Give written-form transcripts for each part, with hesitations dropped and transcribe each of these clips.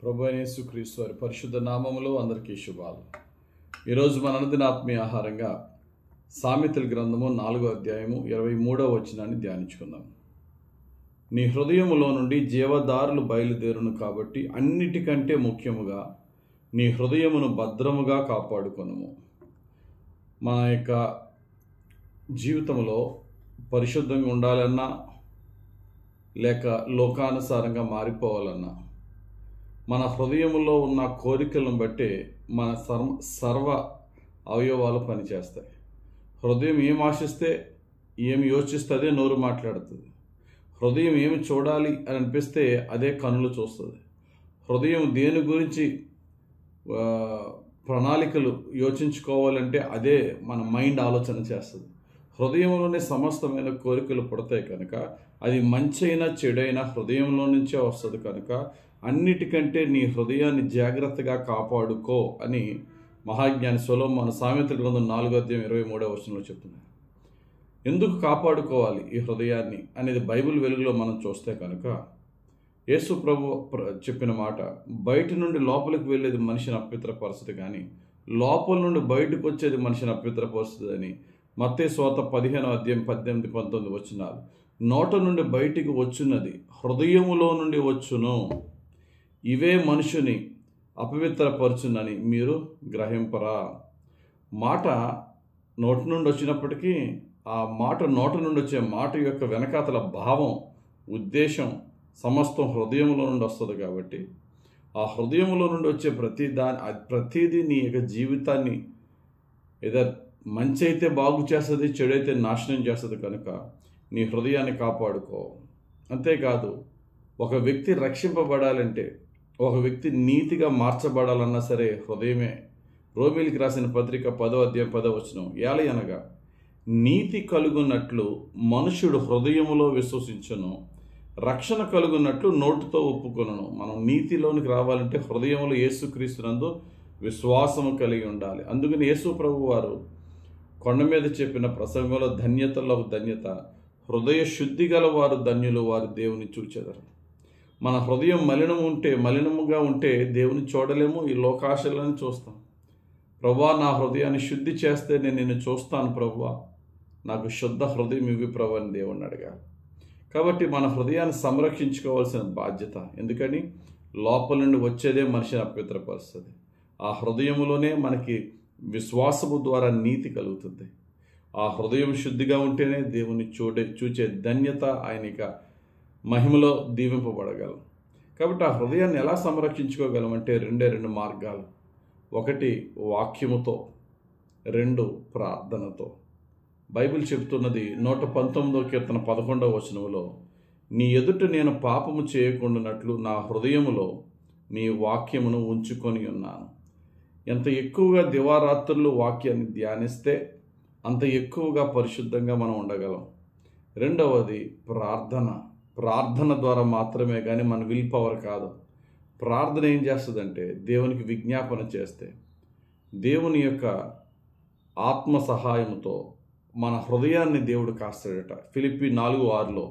ప్రభు అయిన యేసుక్రీస్తు వారి పరిశుద్ధ నామములో అందరికీ శుభాలు. ఈరోజు మన అనుదిన ఆత్మీయ ఆహారంగా సామెతల గ్రంథము 4వ అధ్యాయము 23వ వచనాన్ని ధ్యానించుకుందాం. నీ హృదయములో నుండి జీవదారులు బయలుదేరును కాబట్టి అన్నిటికంటే ముఖ్యముగా నీ హృదయమును భద్రముగా కాపాడుకొనుము. మన యొక్క జీవితంలో పరిశుద్ధంగా ఉండాలన్నా లేక లోకానుసారంగా మారిపోవాలన్నా మన హృదయంలో ఉన్న కోరికలను బట్టే మన సర్వ అవయవాలు పనిచేస్తాయి. హృదయం ఏం ఆశిస్తే, ఏమి యోచిస్తే నోరు మాట్లాడుతుంది. హృదయం ఏమి చూడాలి అని అనిపిస్తే అదే కన్నులు చూస్తుంది. హృదయం దేని గురించి ప్రణాళికలు యోచించుకోవాలంటే అదే మన మైండ్ ఆలోచన చేస్తుంది. హృదయంలోనే సమస్తమైన కోరికలు పుడతాయి కనుక అది మంచైనా చెడైనా హృదయంలో నుంచే వస్తుంది. కనుక అన్నిటికంటే నీ హృదయాన్ని జాగ్రత్తగా కాపాడుకో అని మహాజ్ఞాని సొలొమోను సామెతల గ్రంథం 4వ అధ్యాయం 23వ వచనంలో చెప్తున్నారు. ఎందుకు కాపాడుకోవాలి ఈ హృదయాన్ని అనేది బైబిల్ వెలుగులో మనం చూస్తే కనుక యేసు ప్రభు చెప్పిన మాట, బయట నుండి లోపలికి వెళ్ళేది మనిషిని అపవిత్రపరుస్తుంది కానీ లోపల నుండి బయటకు వచ్చేది మనిషిని అపవిత్రపరుస్తుంది అని మత్తయి సువార్త 15వ అధ్యాయం 18-19 వచనాలు. నోట నుండి బయటికి వచ్చున్నది హృదయములో నుండి వచ్చును, ఇవే మనుషుని అపవిత్రపరచునని మీరు గ్రహింపరా. మాట నోటి నుండి వచ్చినప్పటికీ ఆ మాట నోట నుండి వచ్చే మాట యొక్క వెనకాతల భావం, ఉద్దేశం సమస్తం హృదయంలో నుండి వస్తుంది. కాబట్టి ఆ హృదయంలో నుండి వచ్చే ప్రతిదీ నీ యొక్క జీవితాన్ని ఏదో మంచి అయితే బాగు చేస్తుంది, చెడైతే నాశనం చేస్తుంది. కనుక నీ హృదయాన్ని కాపాడుకో. అంతేకాదు, ఒక వ్యక్తి రక్షింపబడాలంటే, ఒక వ్యక్తి నీతిగా మార్చబడాలన్నా సరే హృదయమే. రోమీయులకు రాసిన పత్రిక 10వ అధ్యాయం 10వ వచనం, ఏలయనగా నీతి కలుగున్నట్లు మనుషుడు హృదయములో విశ్వసించును, రక్షణ కలుగున్నట్లు నోటితో ఒప్పుకొనును. మనం నీతిలోనికి రావాలంటే హృదయంలో యేసుక్రీస్తునందు విశ్వాసము కలిగి ఉండాలి. అందుకని యేసు ప్రభు వారు కొండ మీద చెప్పిన ప్రసంగంలో ధన్యతలో ధన్యత, హృదయ శుద్ధి గల వారు ధన్యులు, వారు దేవుని చూచెదరు. మన హృదయం మలినముగా ఉంటే దేవుని చూడలేము, ఈ లోకాశలను చూస్తాం. ప్రభువా, నా హృదయాన్ని శుద్ధి చేస్తే నేను నిన్ను చూస్తాను ప్రభువా, నాకు శుద్ధ హృదయం ఇవి ప్రభు అని దేవుణ్ణి అడగాలి. కాబట్టి మన హృదయాన్ని సంరక్షించుకోవాల్సిన బాధ్యత. ఎందుకని లోపల నుండి వచ్చేదే మనిషిని అపవిత్రపరుస్తుంది. ఆ హృదయంలోనే మనకి విశ్వాసము ద్వారా నీతి కలుగుతుంది. ఆ హృదయం శుద్ధిగా ఉంటేనే దేవుని చూచే ధన్యత, ఆయనక మహిమలో దీవింపబడగలం. కాబట్టి ఆ హృదయాన్ని ఎలా సంరక్షించుకోగలమంటే రెండు మార్గాలు. ఒకటి వాక్యముతో, 2 ప్రార్థనతో. బైబిల్ చెబుతున్నది 119వ కీర్తన 11వ వచనంలో, నీ ఎదుట నేను పాపము చేయకుండానట్లు నా హృదయములో నీ వాక్యమును ఉంచుకొని ఉన్నాను. ఎంత ఎక్కువగా దివారాత్రులు వాక్యాన్ని ధ్యానిస్తే అంత ఎక్కువగా పరిశుద్ధంగా మనం ఉండగలం. రెండవది ప్రార్థన ద్వారా మాత్రమే కానీ మన విల్ పవర్ కాదు. ప్రార్థన ఏం చేస్తుందంటే దేవునికి విజ్ఞాపన చేస్తే దేవుని యొక్క ఆత్మ సహాయంతో మన హృదయాన్ని దేవుడు కాస్తాడట. ఫిలిప్పీ 4:6లో,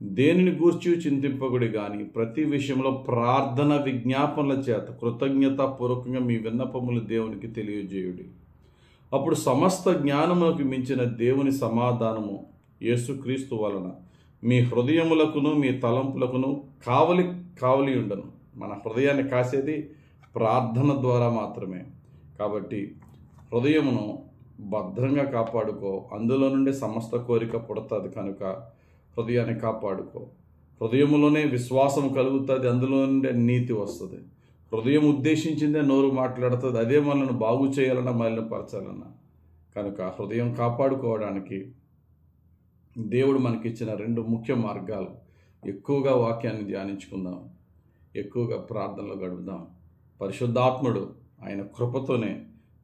దేనిని గూర్చి చింతింపకుడి కానీ ప్రతి విషయంలో ప్రార్థన విజ్ఞాపనల చేత కృతజ్ఞతాపూర్వకంగా మీ విన్నపములు దేవునికి తెలియజేయుడి. అప్పుడు సమస్త జ్ఞానములకు మించిన దేవుని సమాధానము యేసుక్రీస్తు వలన మీ హృదయములకును మీ తలంపులకును కావలి ఉండను. మన హృదయాన్ని కాసేది ప్రార్థన ద్వారా మాత్రమే. కాబట్టి హృదయమును భద్రంగా కాపాడుకో. అందులో నుండి సమస్త కోరిక పుడుతుంది కనుక హృదయాన్ని కాపాడుకో. హృదయంలోనే విశ్వాసం కలుగుతుంది, అందులో నుండే నీతి వస్తుంది. హృదయం ఉద్దేశించిందే నోరు మాట్లాడుతుంది, అదే మనల్ని బాగు చేయాలన్నా మలినపరచాలన్నా. కనుక హృదయం కాపాడుకోవడానికి దేవుడు మనకిచ్చిన 2 ముఖ్య మార్గాలు. ఎక్కువగా వాక్యాన్ని ధ్యానించుకుందాం, ఎక్కువగా ప్రార్థనలో గడుపుదాం. పరిశుద్ధాత్ముడు ఆయన కృపతోనే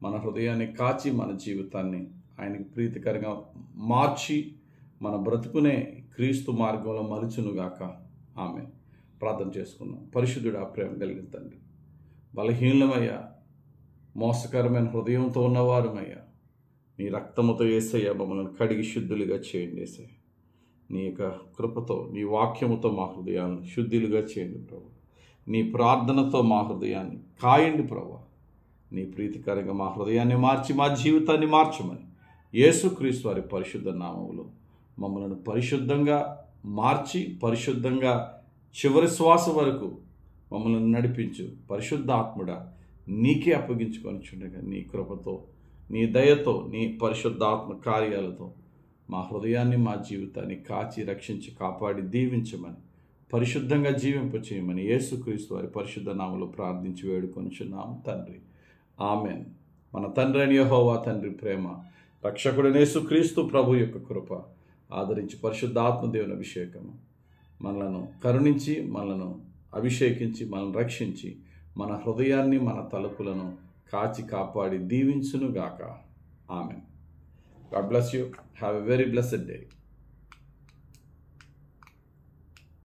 మన హృదయాన్ని కాచి మన జీవితాన్ని ఆయనకి ప్రీతికరంగా మార్చి మన బ్రతుకునే క్రీస్తు మార్గంలో మలుచునుగాక. ఆమె ప్రార్థన చేసుకుందాం. పరిశుద్ధుడా, ప్రేమ కలిగిన తండ్రి, బలహీనమయ్యా, మోసకరమైన హృదయంతో ఉన్నవారమయ్యా, నీ రక్తముతో యేసయ్యా మమ్మల్ని కడిగి శుద్ధులుగా చేయండి. యేసయ్య, నీ యొక్క కృపతో నీ వాక్యముతో మా హృదయాలను శుద్ధులుగా చేయండి ప్రభు. నీ ప్రార్థనతో మా హృదయాన్ని కాయండి ప్రభువా. నీ ప్రీతికరంగా మా హృదయాన్ని మార్చి మా జీవితాన్ని మార్చమని యేసుక్రీస్తు వారి పరిశుద్ధ నామములో మమ్మల్ని పరిశుద్ధంగా మార్చి పరిశుద్ధంగా చివరి శ్వాస వరకు మమ్మల్ని నడిపించు. పరిశుద్ధ ఆత్ముడా, నీకే అప్పగించుకొని చుండగా నీ కృపతో, నీ దయతో, నీ పరిశుద్ధాత్మ కార్యాలతో మా హృదయాన్ని మా జీవితాన్ని కాచి రక్షించి కాపాడి దీవించమని, పరిశుద్ధంగా జీవింపచేయమని యేసుక్రీస్తు వారి పరిశుద్ధ నామములో ప్రార్థించి వేడుకొనుచున్నాము తండ్రి. ఆమెన్. మన తండ్రి అయిన యెహోవా తండ్రి ప్రేమ, రక్షకుడైన యేసుక్రీస్తు ప్రభు యొక్క కృప, ఆదరించి పరిశుద్ధాత్మ దేవుని అభిషేకము మనలను కరుణించి, మనలను అభిషేకించి, మనల్ని రక్షించి, మన హృదయాన్ని, మన తలుపులను కాచి కాపాడి దీవించునుగాక. Amen. God bless you. Have a very blessed day.